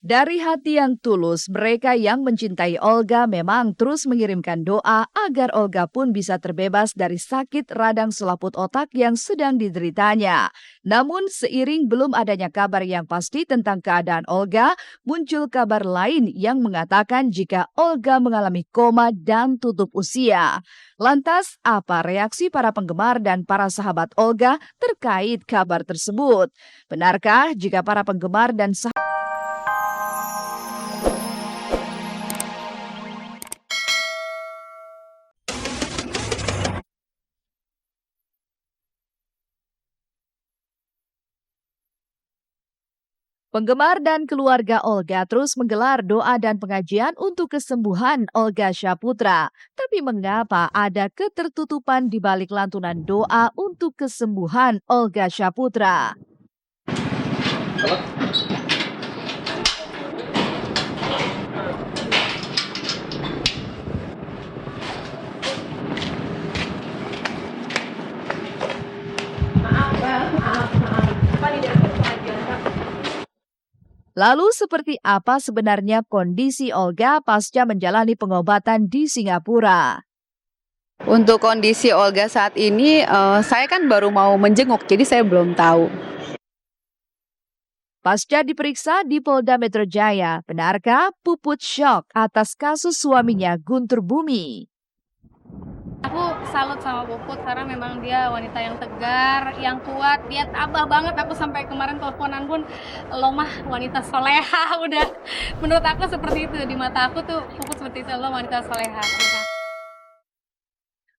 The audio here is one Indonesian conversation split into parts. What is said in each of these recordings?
Dari hati yang tulus, mereka yang mencintai Olga memang terus mengirimkan doa agar Olga pun bisa terbebas dari sakit radang selaput otak yang sedang dideritanya. Namun, seiring belum adanya kabar yang pasti tentang keadaan Olga, muncul kabar lain yang mengatakan jika Olga mengalami koma dan tutup usia. Lantas, apa reaksi para penggemar dan para sahabat Olga terkait kabar tersebut? Benarkah jika para penggemar dan penggemar dan keluarga Olga terus menggelar doa dan pengajian untuk kesembuhan Olga Syaputra. Tapi mengapa ada ketertutupan di balik lantunan doa untuk kesembuhan Olga Syaputra? Lalu seperti apa sebenarnya kondisi Olga pasca menjalani pengobatan di Singapura? Untuk kondisi Olga saat ini, saya kan baru mau menjenguk, jadi saya belum tahu. Pasca diperiksa di Polda Metro Jaya, benarkah Puput syok atas kasus suaminya Guntur Bumi? Aku salut sama Puput karena memang dia wanita yang tegar, yang kuat, dia tabah banget. Aku sampai kemarin teleponan pun, lo mah wanita soleha udah. Menurut aku seperti itu, di mata aku tuh Puput seperti itu, lo wanita soleha.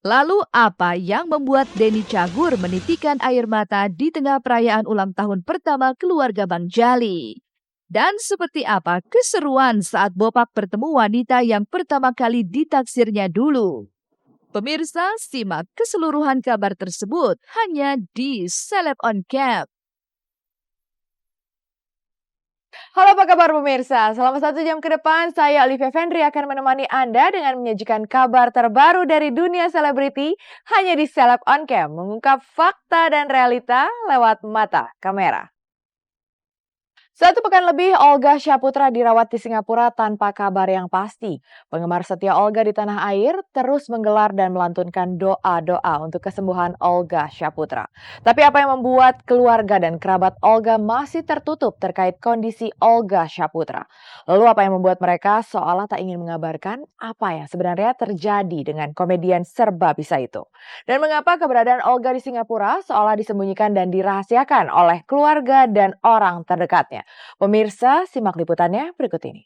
Lalu apa yang membuat Denny Cagur menitikan air mata di tengah perayaan ulang tahun pertama keluarga Bang Jali? Dan seperti apa keseruan saat Bopak bertemu wanita yang pertama kali ditaksirnya dulu? Pemirsa, simak keseluruhan kabar tersebut hanya di Celeb on Cam. Halo apa kabar pemirsa, selama 1 jam ke depan saya Olivia Fendri akan menemani Anda dengan menyajikan kabar terbaru dari dunia selebriti hanya di Celeb on Cam, mengungkap fakta dan realita lewat mata kamera. 1 pekan lebih, Olga Syaputra dirawat di Singapura tanpa kabar yang pasti. Penggemar setia Olga di tanah air terus menggelar dan melantunkan doa-doa untuk kesembuhan Olga Syaputra. Tapi apa yang membuat keluarga dan kerabat Olga masih tertutup terkait kondisi Olga Syaputra? Lalu apa yang membuat mereka seolah tak ingin mengabarkan apa yang sebenarnya terjadi dengan komedian serba bisa itu? Dan mengapa keberadaan Olga di Singapura seolah disembunyikan dan dirahasiakan oleh keluarga dan orang terdekatnya? Pemirsa, simak liputannya berikut ini.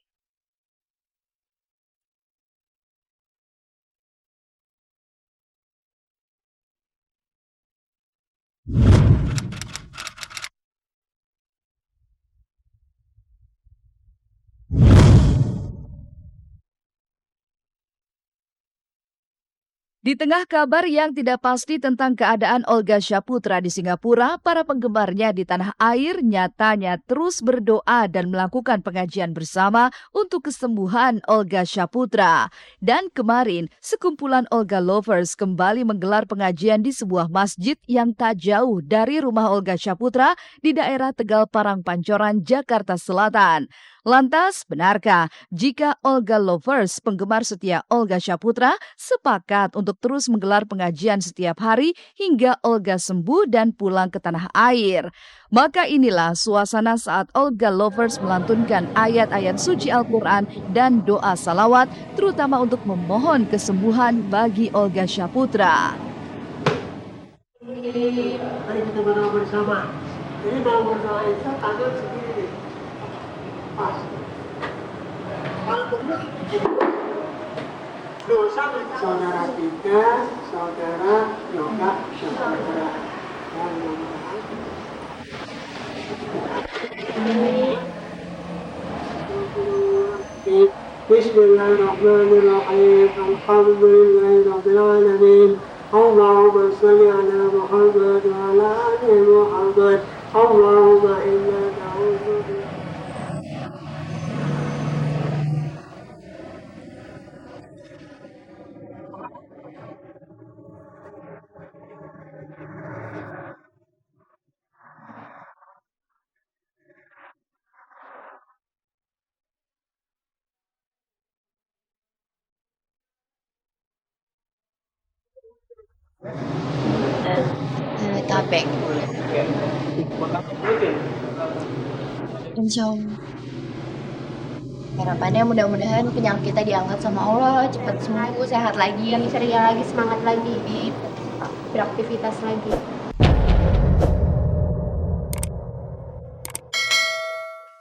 Di tengah kabar yang tidak pasti tentang keadaan Olga Syaputra di Singapura, para penggemarnya di tanah air nyatanya terus berdoa dan melakukan pengajian bersama untuk kesembuhan Olga Syaputra. Dan kemarin, sekumpulan Olga Lovers kembali menggelar pengajian di sebuah masjid yang tak jauh dari rumah Olga Syaputra di daerah Tegal Parang Pancoran, Jakarta Selatan. Lantas, benarkah jika Olga Lovers, penggemar setia Olga Syaputra, sepakat untuk terus menggelar pengajian setiap hari hingga Olga sembuh dan pulang ke tanah air? Maka inilah suasana saat Olga Lovers melantunkan ayat-ayat suci Al-Quran dan doa salawat, terutama untuk memohon kesembuhan bagi Olga Syaputra. Mari kita berdoa bersama. Jadi dalam berdoa itu tangan sendiri. Pas. Kalau begitu dosa saudara kita, saudara Yoga, saudara Bismillahirrahmanirrahim. Alhamdulillahirabbil alamin. Allahumma shalli ala Muhammad wa ala ali Muhammad. Allahumma inna na'udzubika Capek. Insya Allah. Harapannya mudah-mudahan penyakitnya diangkat sama Allah, cepat sembuh, sehat lagi, ceria lagi, semangat lagi, beraktivitas lagi.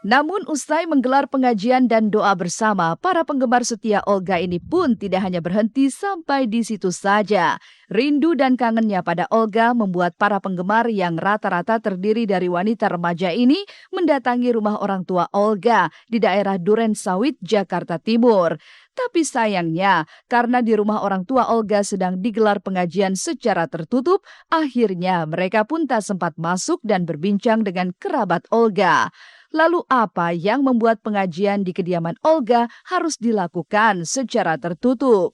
Namun usai menggelar pengajian dan doa bersama, para penggemar setia Olga ini pun tidak hanya berhenti sampai di situ saja. Rindu dan kangennya pada Olga membuat para penggemar yang rata-rata terdiri dari wanita remaja ini mendatangi rumah orang tua Olga di daerah Duren Sawit, Jakarta Timur. Tapi sayangnya, karena di rumah orang tua Olga sedang digelar pengajian secara tertutup, akhirnya mereka pun tak sempat masuk dan berbincang dengan kerabat Olga. Lalu apa yang membuat pengajian di kediaman Olga harus dilakukan secara tertutup?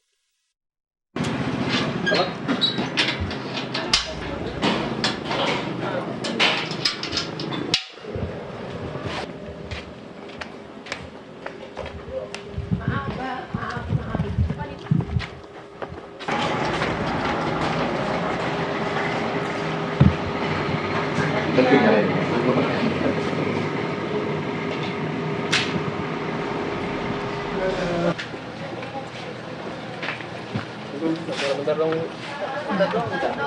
Bentar dong.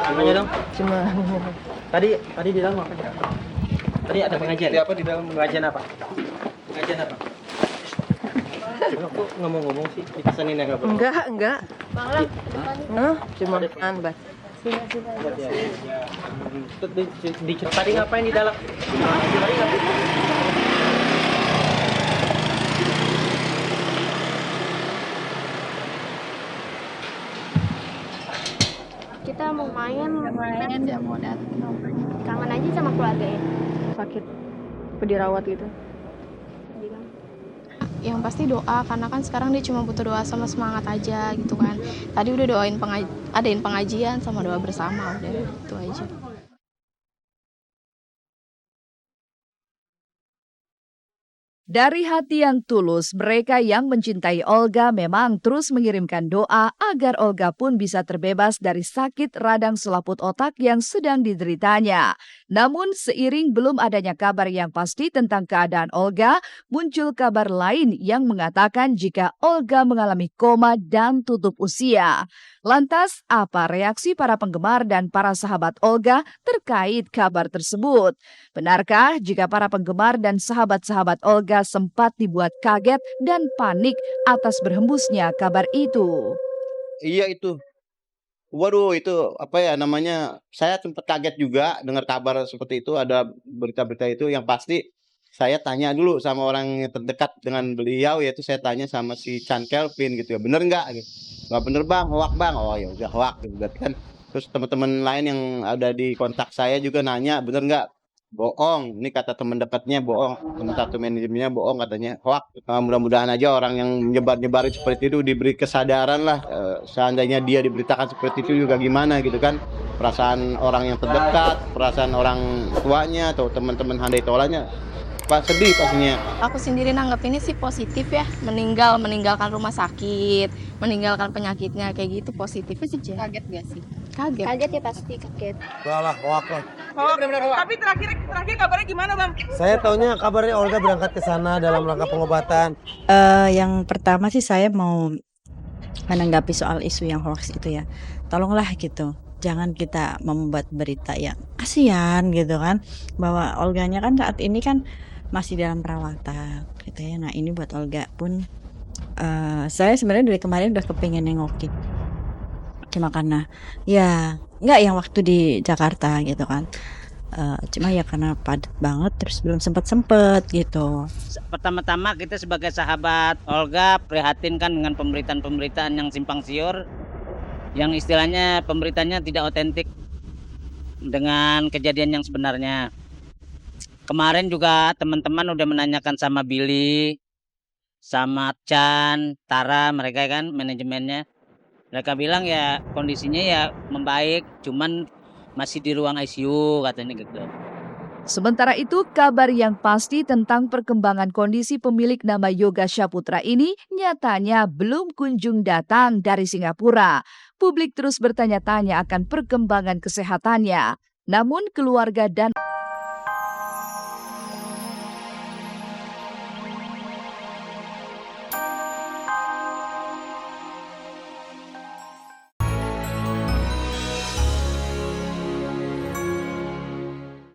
Namanya dong. Cuma tadi di dalam apa? Tadi ada pengajian. Di apa di dalam pengajian apa? Pengajian apa? Kok ngomong-ngomong sih dipesanin ya kabar? Enggak. Cuma bas. Tadi ngapain di dalam? Tadi ngapain? Kita mau main, ya mau datang. Kangen aja sama keluarga ya. Sakit. Apa dirawat gitu? Yang pasti doa, karena kan sekarang dia cuma butuh doa sama semangat aja gitu kan. Tadi udah adain pengajian sama doa bersama, udah itu aja. Dari hati yang tulus, mereka yang mencintai Olga memang terus mengirimkan doa agar Olga pun bisa terbebas dari sakit radang selaput otak yang sedang dideritanya. Namun seiring belum adanya kabar yang pasti tentang keadaan Olga, muncul kabar lain yang mengatakan jika Olga mengalami koma dan tutup usia. Lantas, apa reaksi para penggemar dan para sahabat Olga terkait kabar tersebut? Benarkah jika para penggemar dan sahabat-sahabat Olga sempat dibuat kaget dan panik atas berhembusnya kabar itu? Iya itu. Waduh itu apa ya namanya, saya sempat kaget juga dengar kabar seperti itu, ada berita-berita itu. Yang pasti saya tanya dulu sama orang yang terdekat dengan beliau, yaitu saya tanya sama si Chan Kelvin gitu ya, bener nggak? Gitu. Nggak bener bang, hoak bang. Oh ya udah hoak gitu berarti kan. Terus teman-teman lain yang ada di kontak saya juga nanya, bener nggak? Bohong, ini kata teman dekatnya bohong, teman satu manajemennya bohong katanya, hoak. Mudah-mudahan aja orang yang nyebar-nyebarin seperti itu diberi kesadaran lah. Seandainya dia diberitakan seperti itu juga gimana gitu kan, perasaan orang yang terdekat, perasaan orang tuanya atau teman-teman handai tolanya, sedih pastinya. Aku sendiri nanggap ini sih positif ya, meninggalkan rumah sakit, meninggalkan penyakitnya kayak gitu, positif aja. Kaget gak sih? Kaget. Kaget ya pasti, kaget. Salah, hoak lah. Tapi terakhir kabarnya gimana, Bang? Saya taunya kabarnya Olga berangkat ke sana dalam rangka pengobatan. Yang pertama sih saya mau menanggapi soal isu yang hoax itu ya. Tolonglah gitu. Jangan kita membuat berita yang kasihan gitu kan. Bahwa Olganya kan saat ini kan masih dalam perawatan gitu ya. Nah ini buat Olga pun saya sebenarnya dari kemarin udah kepengen nengokin. Cuma karena ya nggak yang waktu di Jakarta gitu kan. Cuma ya karena padat banget terus belum sempet gitu. Pertama-tama kita sebagai sahabat Olga prihatin kan dengan pemberitaan-pemberitaan yang simpang siur, yang istilahnya pemberitanya tidak otentik dengan kejadian yang sebenarnya. Kemarin juga teman-teman udah menanyakan sama Billy, sama Chan, Tara, mereka kan manajemennya. Mereka bilang ya kondisinya ya membaik, cuman masih di ruang ICU katanya gitu. Sementara itu, kabar yang pasti tentang perkembangan kondisi pemilik nama Yoga Saputra ini nyatanya belum kunjung datang dari Singapura. publik terus bertanya-tanya akan perkembangan kesehatannya. Namun keluarga dan